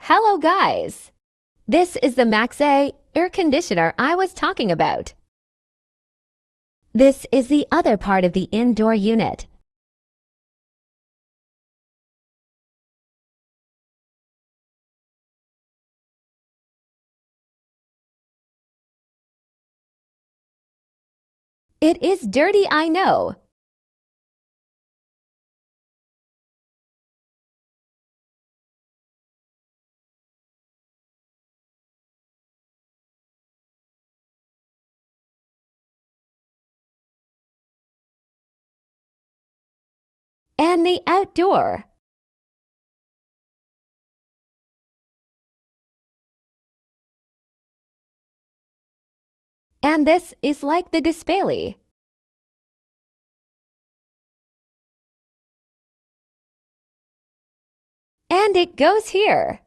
Hello guys! This is the Max-A air conditioner I was talking about. This is the other part of the indoor unit. It is dirty, I know. And the outdoor. And this is like the display. And it goes here.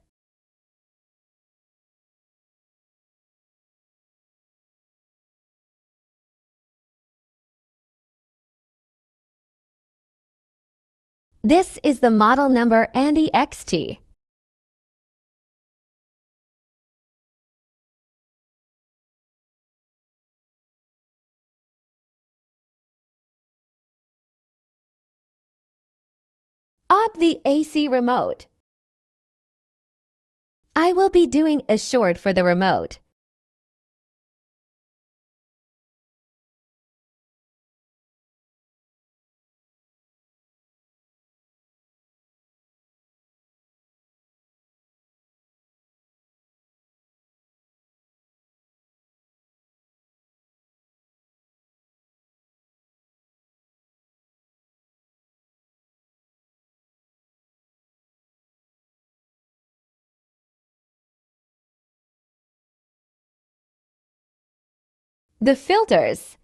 This is the model number and the XT. Up the AC remote. I will be doing a short for the remote. The filters.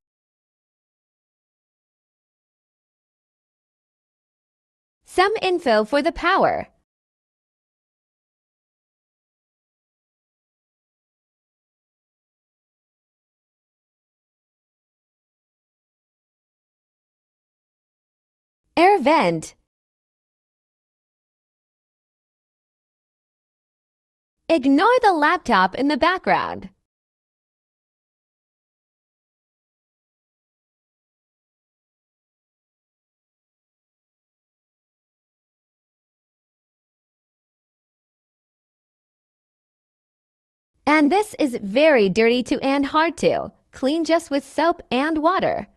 Some info for the power. Air vent. Ignore the laptop in the background. And this is very dirty too and hard to clean just with soap and water.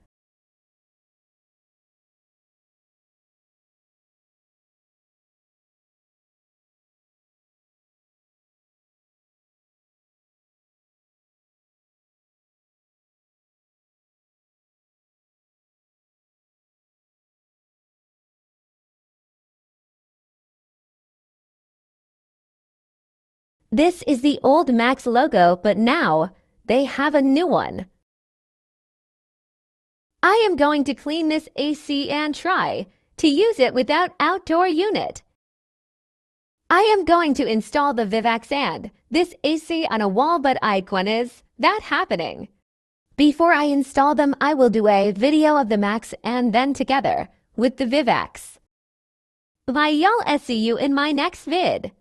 This is the old Max logo, but now they have a new one. I am going to clean this AC and try to use it without outdoor unit. I am going to install the Vivax and this AC on a wall, but when is that happening? Before I install them, I will do a video of the Max and then together with the Vivax. Bye y'all, see you in my next vid.